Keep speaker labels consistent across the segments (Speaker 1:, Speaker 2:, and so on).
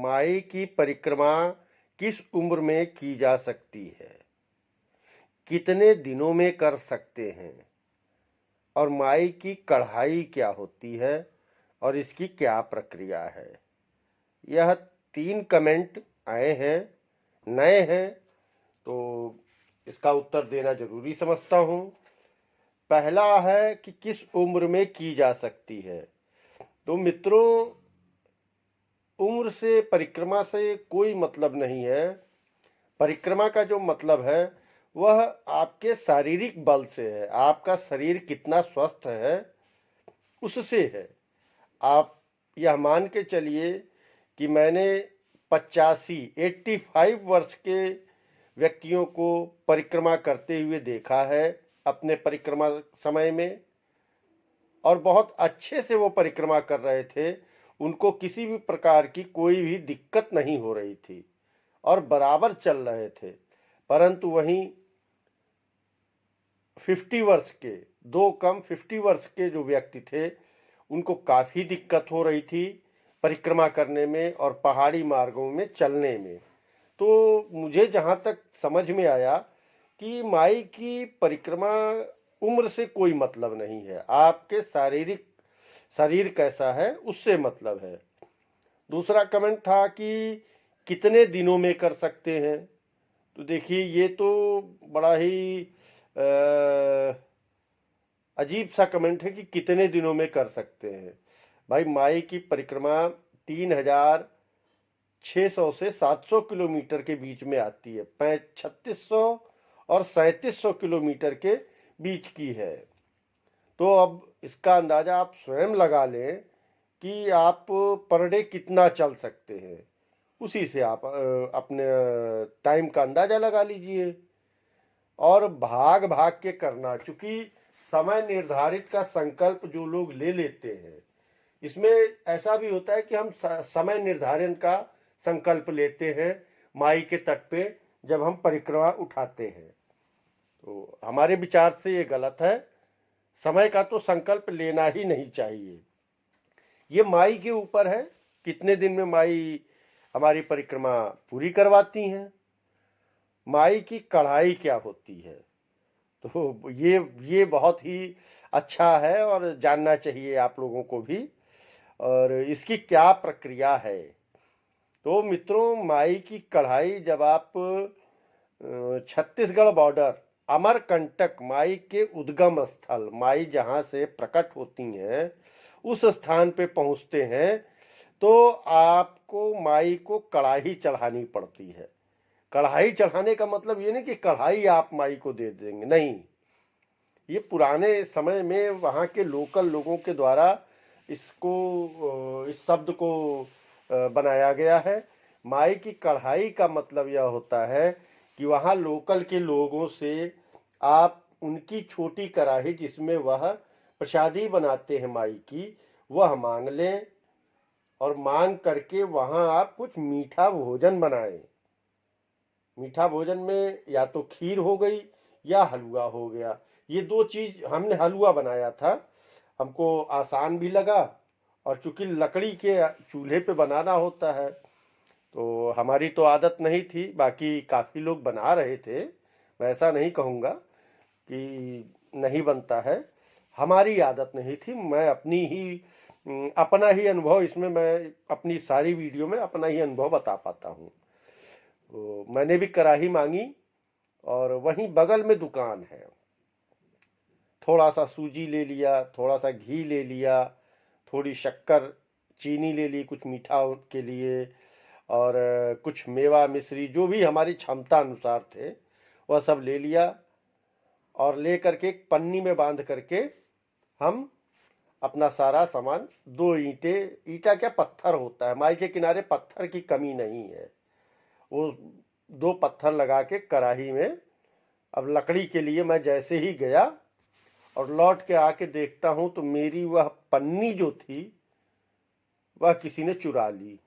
Speaker 1: माई की परिक्रमा किस उम्र में की जा सकती है, कितने दिनों में कर सकते हैं और माई की कढ़ाई क्या होती है और इसकी क्या प्रक्रिया है। यह 3 कमेंट आए हैं, नए हैं, तो इसका उत्तर देना जरूरी समझता हूँ। पहला है कि किस उम्र में की जा सकती है। तो मित्रों, उम्र से परिक्रमा से कोई मतलब नहीं है। परिक्रमा का जो मतलब है वह आपके शारीरिक बल से है, आपका शरीर कितना स्वस्थ है उससे है। आप यह मान के चलिए कि मैंने 85 वर्ष के व्यक्तियों को परिक्रमा करते हुए देखा है अपने परिक्रमा समय में, और बहुत अच्छे से वो परिक्रमा कर रहे थे। उनको किसी भी प्रकार की कोई भी दिक्कत नहीं हो रही थी और बराबर चल रहे थे। परंतु वहीं 50 वर्ष के, 50 वर्ष के जो व्यक्ति थे उनको काफ़ी दिक्कत हो रही थी परिक्रमा करने में और पहाड़ी मार्गों में चलने में। तो मुझे जहाँ तक समझ में आया कि माई की परिक्रमा उम्र से कोई मतलब नहीं है, आपके शारीरिक शरीर कैसा है उससे मतलब है। दूसरा कमेंट था कि कितने दिनों में कर सकते हैं। तो देखिए, ये तो बड़ा ही अजीब सा कमेंट है कि कितने दिनों में कर सकते हैं। भाई, माई की परिक्रमा 3600 से 700 किलोमीटर के बीच में आती है, 3600 और 3700 किलोमीटर के बीच की है। तो अब इसका अंदाजा आप स्वयं लगा लें कि आप पर डे कितना चल सकते हैं, उसी से आप अपने टाइम का अंदाजा लगा लीजिए। और भाग भाग के करना, चूंकि समय निर्धारित का संकल्प जो लोग ले लेते हैं, इसमें ऐसा भी होता है कि हम समय निर्धारण का संकल्प लेते हैं माई के तट पे जब हम परिक्रमा उठाते हैं। तो हमारे विचार से ये गलत है। समय का तो संकल्प लेना ही नहीं चाहिए। ये माई के ऊपर है कितने दिन में माई हमारी परिक्रमा पूरी करवाती हैं। माई की कढ़ाई क्या होती है, तो ये बहुत ही अच्छा है और जानना चाहिए आप लोगों को भी। और इसकी क्या प्रक्रिया है। तो मित्रों, माई की कढ़ाई जब आप छत्तीसगढ़ बॉर्डर अमरकंटक माई के उद्गम स्थल, माई जहां से प्रकट होती हैं उस स्थान पे पहुंचते हैं तो आपको माई को कढ़ाई चढ़ानी पड़ती है। कढ़ाई चढ़ाने का मतलब ये नहीं कि कढ़ाई आप माई को दे देंगे, नहीं। ये पुराने समय में वहाँ के लोकल लोगों के द्वारा इस शब्द को बनाया गया है। माई की कढ़ाई का मतलब यह होता है कि वहाँ लोकल के लोगों से आप उनकी छोटी कढ़ाई जिसमें वह प्रसादी बनाते हैं माई की, वह मांग लें और मांग करके वहाँ आप कुछ मीठा भोजन बनाएं। मीठा भोजन में या तो खीर हो गई या हलवा हो गया। ये 2 चीज हमने हलवा बनाया था, हमको आसान भी लगा और चूंकि लकड़ी के चूल्हे पे बनाना होता है तो हमारी तो आदत नहीं थी, बाकी काफ़ी लोग बना रहे थे। मैं ऐसा नहीं कहूँगा कि नहीं बनता है, हमारी आदत नहीं थी। मैं अपना ही अनुभव इसमें, मैं अपनी सारी वीडियो में अपना ही अनुभव बता पाता हूँ। तो मैंने भी कढ़ाई मांगी और वहीं बगल में दुकान है, थोड़ा सा सूजी ले लिया, थोड़ा सा घी ले लिया, थोड़ी शक्कर चीनी ले ली कुछ मीठा के लिए, और कुछ मेवा मिश्री जो भी हमारी क्षमता अनुसार थे वह सब ले लिया और ले करके एक पन्नी में बांध करके हम अपना सारा सामान, 2 ईटा क्या पत्थर होता है, माई के किनारे पत्थर की कमी नहीं है, वो 2 पत्थर लगा के कढ़ाई में, अब लकड़ी के लिए मैं जैसे ही गया और लौट के आके देखता हूं तो मेरी वह पन्नी जो थी वह किसी ने चुरा ली।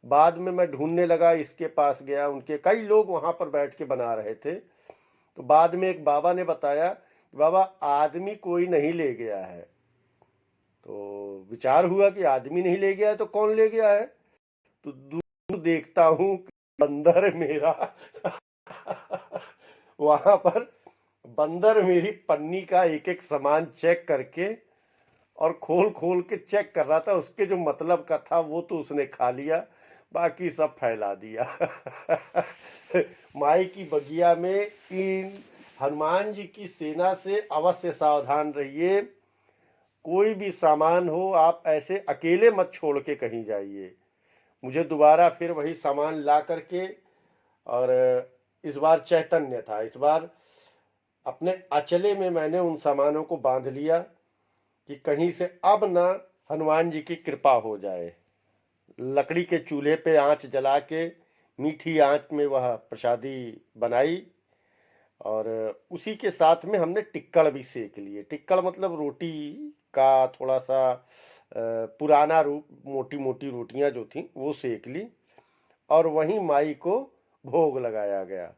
Speaker 1: बाद में मैं ढूंढने लगा, इसके पास गया, उनके कई लोग वहां पर बैठ के बना रहे थे। तो बाद में एक बाबा ने बताया, बाबा आदमी कोई नहीं ले गया है। तो विचार हुआ कि आदमी नहीं ले गया है तो कौन ले गया है। तो दूर देखता हूँ बंदर मेरा वहां पर बंदर मेरी पन्नी का एक एक सामान चेक करके और खोल खोल के चेक कर रहा था। उसके जो मतलब का था वो तो उसने खा लिया, बाकी सब फैला दिया। माई की बगिया में इन हनुमान जी की सेना से अवश्य सावधान रहिए। कोई भी सामान हो आप ऐसे अकेले मत छोड़ के कहीं जाइए। मुझे दोबारा फिर वही सामान ला करके, और इस बार चैतन्य था, इस बार अपने अचले में मैंने उन सामानों को बांध लिया कि कहीं से अब ना हनुमान जी की कृपा हो जाए। लकड़ी के चूल्हे पे आंच जला के मीठी आंच में वह प्रसादी बनाई, और उसी के साथ में हमने टिक्कड़ भी सेक लिए। टिक्कड़ मतलब रोटी का थोड़ा सा पुराना रूप, मोटी मोटी रोटियां जो थी वो सेक ली, और वहीं माई को भोग लगाया गया।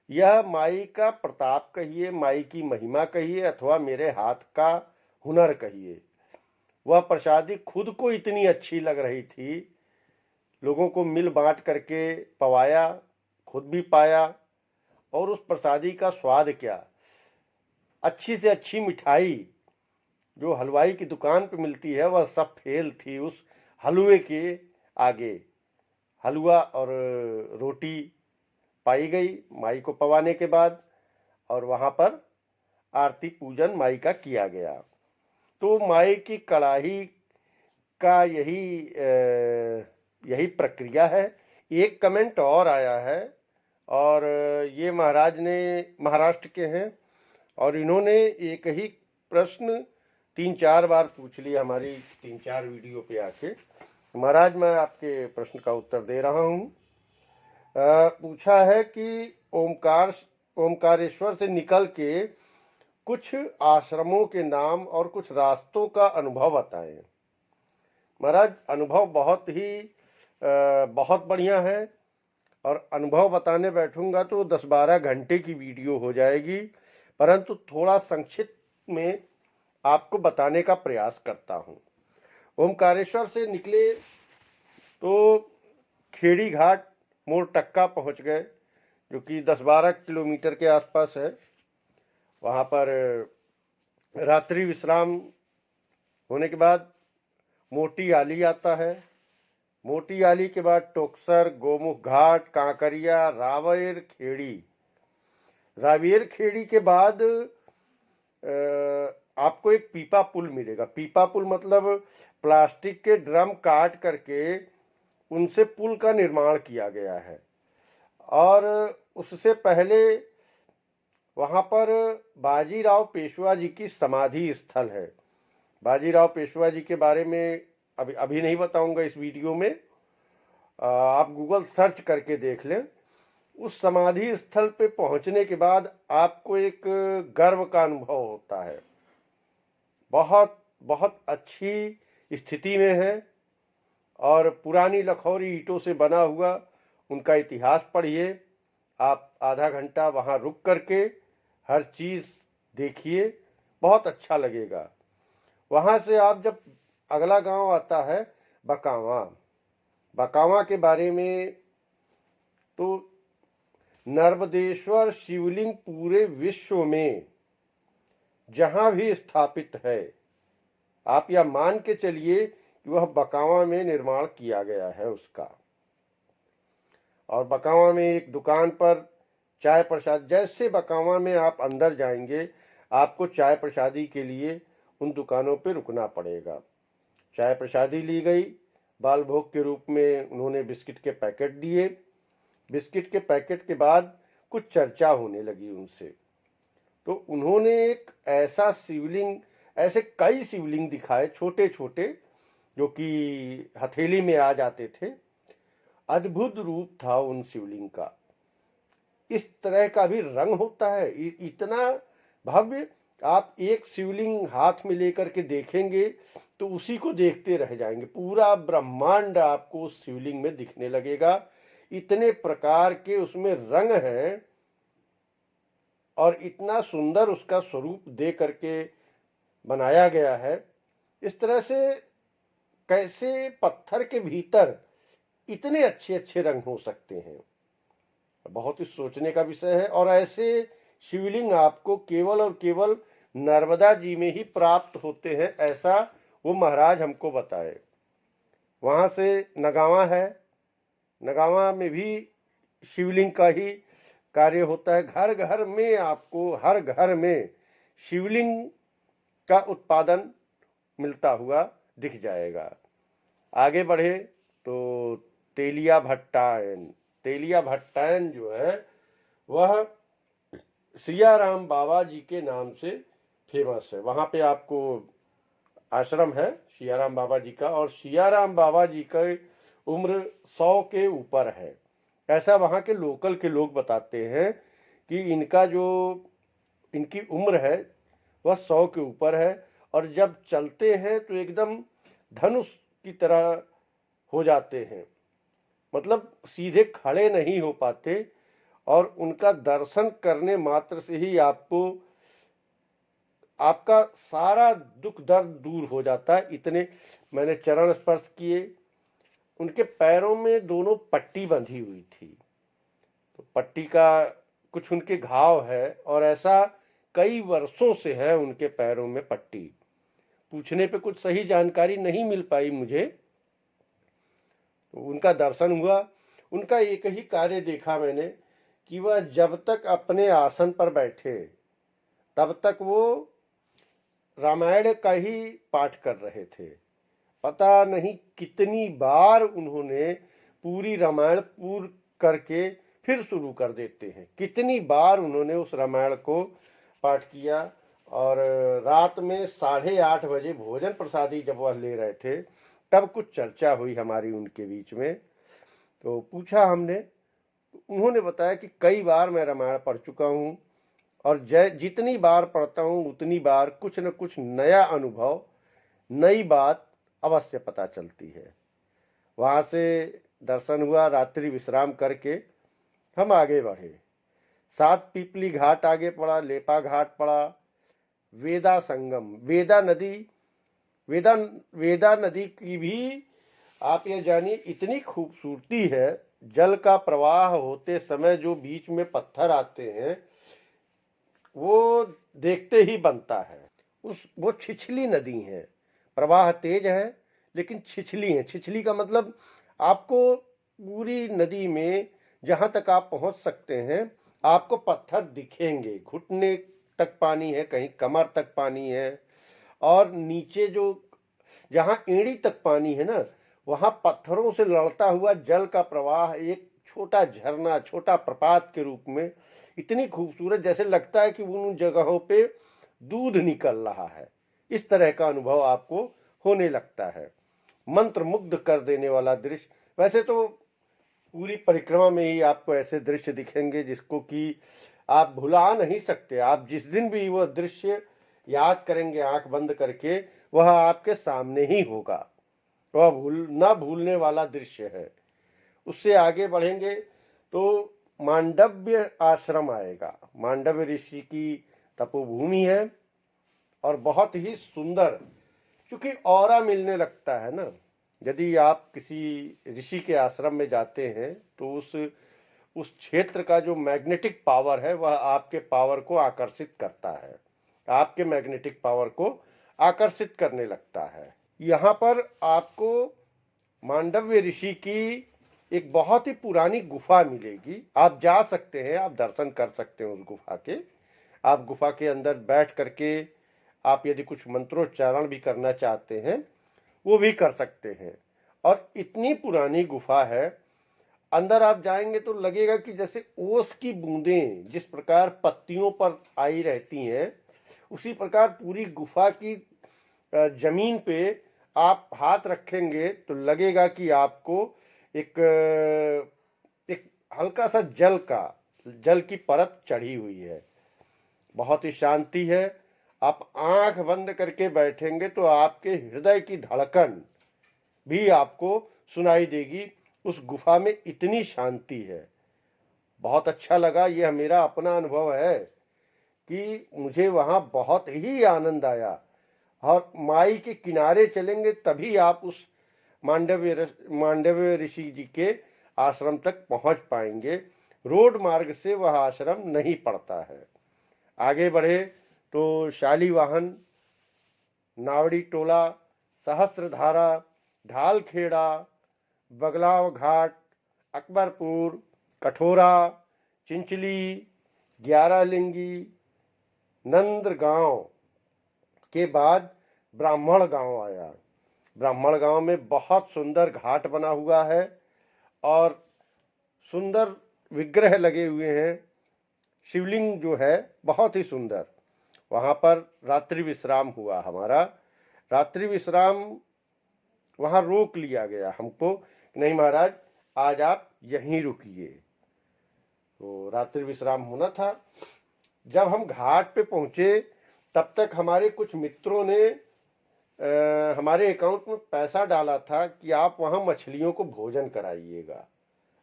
Speaker 1: यह माई का प्रताप कहिए, माई की महिमा कहिए, अथवा मेरे हाथ का हुनर कहिए। वह प्रसादी खुद को इतनी अच्छी लग रही थी, लोगों को मिल बांट करके पवाया, खुद भी पाया। और उस प्रसादी का स्वाद क्या, अच्छी से अच्छी मिठाई जो हलवाई की दुकान पे मिलती है वह सब फेल थी उस हलवे के आगे। हलवा और रोटी पाई गई माई को पवाने के बाद, और वहां पर आरती पूजन माई का किया गया। तो माई की कड़ाही का यही प्रक्रिया है। एक कमेंट और आया है, और ये महाराज ने महाराष्ट्र के हैं, और इन्होंने एक ही प्रश्न 3-4 बार पूछ लिया हमारी 3-4 वीडियो पे आके। महाराज मैं आपके प्रश्न का उत्तर दे रहा हूँ। पूछा है कि ओमकारेश्वर से निकल के कुछ आश्रमों के नाम और कुछ रास्तों का अनुभव बताएं। महाराज अनुभव बहुत बढ़िया है, और अनुभव बताने बैठूंगा तो 10-12 घंटे की वीडियो हो जाएगी, परंतु थोड़ा संक्षिप्त में आपको बताने का प्रयास करता हूं। ओमकारेश्वर से निकले तो खेड़ी घाट मोड़ टक्का पहुंच गए, जो कि 10-12 किलोमीटर के आसपास है। वहां पर रात्रि विश्राम होने के बाद मोटी आली आता है। मोटी आली के बाद टोकसर, गोमुख घाट, कांकरिया, रावेर खेड़ी। रावेर खेड़ी के बाद आपको एक पीपा पुल मिलेगा। पीपा पुल मतलब प्लास्टिक के ड्रम काट करके उनसे पुल का निर्माण किया गया है। और उससे पहले वहां पर बाजीराव पेशवा जी की समाधि स्थल है। बाजीराव पेशवा जी के बारे में अभी नहीं बताऊंगा इस वीडियो में, आप गूगल सर्च करके देख लें। उस समाधि स्थल पे पहुंचने के बाद आपको एक गर्व का अनुभव होता है। बहुत बहुत अच्छी स्थिति में है, और पुरानी लखौरी ईंटों से बना हुआ उनका इतिहास पढ़िए। आप आधा घंटा वहां रुक करके हर चीज देखिए, बहुत अच्छा लगेगा। वहां से आप जब अगला गांव आता है बकावा। बकावा के बारे में तो नर्मदेश्वर शिवलिंग पूरे विश्व में जहां भी स्थापित है, आप यह मान के चलिए कि वह बकावा में निर्माण किया गया है उसका। और बकावा में एक दुकान पर चाय प्रसाद, जैसे बकावा में आप अंदर जाएंगे आपको चाय प्रसादी के लिए उन दुकानों पे रुकना पड़ेगा। चाय प्रसादी ली गई, बाल भोग के रूप में उन्होंने बिस्किट के पैकेट दिए। बिस्किट के पैकेट के बाद कुछ चर्चा होने लगी उनसे। तो उन्होंने एक ऐसा शिवलिंग, ऐसे कई शिवलिंग दिखाए छोटे छोटे, जो कि हथेली में आ जाते थे। अद्भुत रूप था उन शिवलिंग का। इस तरह का भी रंग होता है, इतना भव्य। आप एक शिवलिंग हाथ में लेकर के देखेंगे तो उसी को देखते रह जाएंगे। पूरा ब्रह्मांड आपको उस शिवलिंग में दिखने लगेगा। इतने प्रकार के उसमें रंग हैं, और इतना सुंदर उसका स्वरूप दे करके बनाया गया है। इस तरह से कैसे पत्थर के भीतर इतने अच्छे अच्छे रंग हो सकते हैं। बहुत ही सोचने का विषय है। और ऐसे शिवलिंग आपको केवल और केवल नर्मदा जी में ही प्राप्त होते हैं, ऐसा वो महाराज हमको बताए। वहां से नगावा है, नगावा में भी शिवलिंग का ही कार्य होता है। घर घर में आपको, हर घर में शिवलिंग का उत्पादन मिलता हुआ दिख जाएगा। आगे बढ़े तो तेलिया भट्टायन, तेलिया भट्टायन जो है वह सियाराम बाबा जी के नाम से फेमस है। वहां पे आपको आश्रम है सियाराम बाबा जी का, और सियाराम बाबा जी का उम्र 100 के ऊपर है, ऐसा वहां के लोकल के लोग बताते हैं कि इनका जो इनकी उम्र है वह 100 के ऊपर है। और जब चलते हैं तो एकदम धनुष की तरह हो जाते हैं, मतलब सीधे खड़े नहीं हो पाते। और उनका दर्शन करने मात्र से ही आपको आपका सारा दुख दर्द दूर हो जाता है। इतने मैंने चरण स्पर्श किए। उनके पैरों में दोनों पट्टी बंधी हुई थी, तो पट्टी का कुछ उनके घाव है, और ऐसा कई वर्षों से है उनके पैरों में पट्टी। पूछने पे कुछ सही जानकारी नहीं मिल पाई मुझे। तो उनका दर्शन हुआ। उनका एक ही कार्य देखा मैंने कि वह जब तक अपने आसन पर बैठे तब तक वो रामायण का ही पाठ कर रहे थे। पता नहीं कितनी बार उन्होंने पूरी रामायण पूर्ण करके फिर शुरू कर देते हैं। कितनी बार उन्होंने उस रामायण को पाठ किया। और रात में 8:30 बजे भोजन प्रसादी जब वह ले रहे थे तब कुछ चर्चा हुई हमारी उनके बीच में। तो पूछा हमने, तो उन्होंने बताया कि कई बार मैं रामायण पढ़ चुका हूँ, और जितनी बार पढ़ता हूँ उतनी बार कुछ न कुछ नया अनुभव, नई बात अवश्य पता चलती है। वहां से दर्शन हुआ, रात्रि विश्राम करके हम आगे बढ़े। 7 पीपली घाट आगे पड़ा, लेपा घाट पड़ा, वेदा संगम, वेदा नदी की भी आप ये जानिए इतनी खूबसूरती है। जल का प्रवाह होते समय जो बीच में पत्थर आते हैं वो देखते ही बनता है। वो छिछली नदी है, प्रवाह तेज है लेकिन छिछली है। छिछली का मतलब आपको पूरी नदी में जहां तक आप पहुंच सकते हैं आपको पत्थर दिखेंगे। घुटने तक पानी है, कहीं कमर तक पानी है, और नीचे जो जहां एड़ी तक पानी है ना, वहां पत्थरों से लड़ता हुआ जल का प्रवाह एक छोटा झरना, छोटा प्रपात के रूप में इतनी खूबसूरत, जैसे लगता है कि उन जगहों पे दूध निकल रहा है। इस तरह का अनुभव आपको होने लगता है। मंत्र मुग्ध कर देने वाला दृश्य। वैसे तो पूरी परिक्रमा में ही आपको ऐसे दृश्य दिखेंगे जिसको कि आप भुला नहीं सकते। आप जिस दिन भी वह दृश्य याद करेंगे आंख बंद करके, वह आपके सामने ही होगा। वह ना भूलने वाला दृश्य है। उससे आगे बढ़ेंगे तो मांडव्य आश्रम आएगा। मांडव्य ऋषि की तपोभूमि है, और बहुत ही सुंदर, क्योंकि ऑरा मिलने लगता है ना। यदि आप किसी ऋषि के आश्रम में जाते हैं तो उस क्षेत्र का जो मैग्नेटिक पावर है वह आपके पावर को आकर्षित करता है, आपके मैग्नेटिक पावर को आकर्षित करने लगता है। यहाँ पर आपको मांडव्य ऋषि की एक बहुत ही पुरानी गुफा मिलेगी। आप जा सकते हैं, आप दर्शन कर सकते हैं उस गुफा के। आप गुफा के अंदर बैठ करके आप यदि कुछ मंत्रोच्चारण भी करना चाहते हैं वो भी कर सकते हैं। और इतनी पुरानी गुफा है, अंदर आप जाएंगे तो लगेगा कि जैसे ओस की बूंदें जिस प्रकार पत्तियों पर आई रहती हैं, उसी प्रकार पूरी गुफा की जमीन पे आप हाथ रखेंगे तो लगेगा कि आपको एक एक हल्का सा जल की परत चढ़ी हुई है। बहुत ही शांति है। आप आंख बंद करके बैठेंगे तो आपके हृदय की धड़कन भी आपको सुनाई देगी। उस गुफा में इतनी शांति है, बहुत अच्छा लगा। यह मेरा अपना अनुभव है कि मुझे वहां बहुत ही आनंद आया। और माई के किनारे चलेंगे तभी आप उस मांडव्य ऋषि जी के आश्रम तक पहुंच पाएंगे। रोड मार्ग से वह आश्रम नहीं पड़ता है। आगे बढ़े तो शालीवाहन, नावड़ी टोला, सहस्त्रधारा, ढालखेड़ा, बगलाव घाट, अकबरपुर, कठोरा, चिंचली, ग्यारहलिंगी, नंदगांव के बाद ब्राह्मण गांव आया। ब्राह्मण गांव में बहुत सुंदर घाट बना हुआ है और सुंदर विग्रह लगे हुए हैं। शिवलिंग जो है बहुत ही सुंदर। वहां पर रात्रि विश्राम हुआ हमारा। रात्रि विश्राम वहां रोक लिया गया हमको, नहीं महाराज आज आप यहीं रुकिए। तो रात्रि विश्राम होना था। जब हम घाट पे पहुंचे तब तक हमारे कुछ मित्रों ने हमारे अकाउंट में पैसा डाला था कि आप वहां मछलियों को भोजन कराइएगा।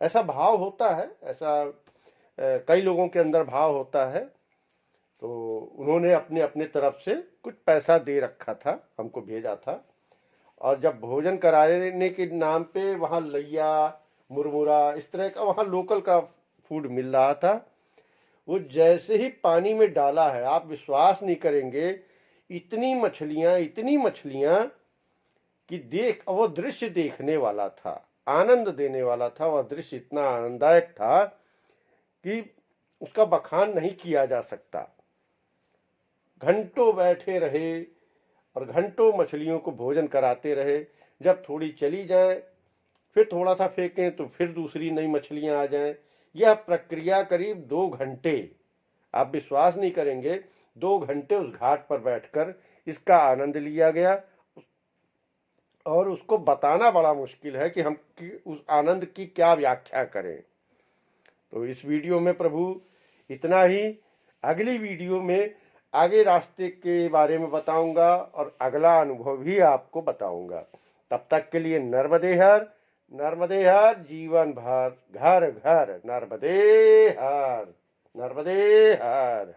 Speaker 1: ऐसा भाव होता है, ऐसा कई लोगों के अंदर भाव होता है। तो उन्होंने अपने अपने तरफ से कुछ पैसा दे रखा था, हमको भेजा था। और जब भोजन कराने के नाम पे वहाँ लैया, मुरमुरा, इस तरह का वहाँ लोकल का फूड मिल रहा था। वो जैसे ही पानी में डाला है, आप विश्वास नहीं करेंगे, इतनी मछलियां कि वो दृश्य देखने वाला था, आनंद देने वाला था। वह दृश्य इतना आनंददायक था कि उसका बखान नहीं किया जा सकता। घंटों बैठे रहे और घंटों मछलियों को भोजन कराते रहे। जब थोड़ी चली जाए फिर थोड़ा सा फेंकें तो फिर दूसरी नई मछलियां आ जाएं। यह प्रक्रिया करीब 2 घंटे, आप विश्वास नहीं करेंगे, 2 घंटे उस घाट पर बैठकर इसका आनंद लिया गया। और उसको बताना बड़ा मुश्किल है कि हम उस आनंद की क्या व्याख्या करें। तो इस वीडियो में प्रभु इतना ही। अगली वीडियो में आगे रास्ते के बारे में बताऊंगा और अगला अनुभव भी आपको बताऊंगा। तब तक के लिए नर्मदे हर, नर्मदे हर, जीवन भर घर घर नर्मदे हर, नर्मदे हर।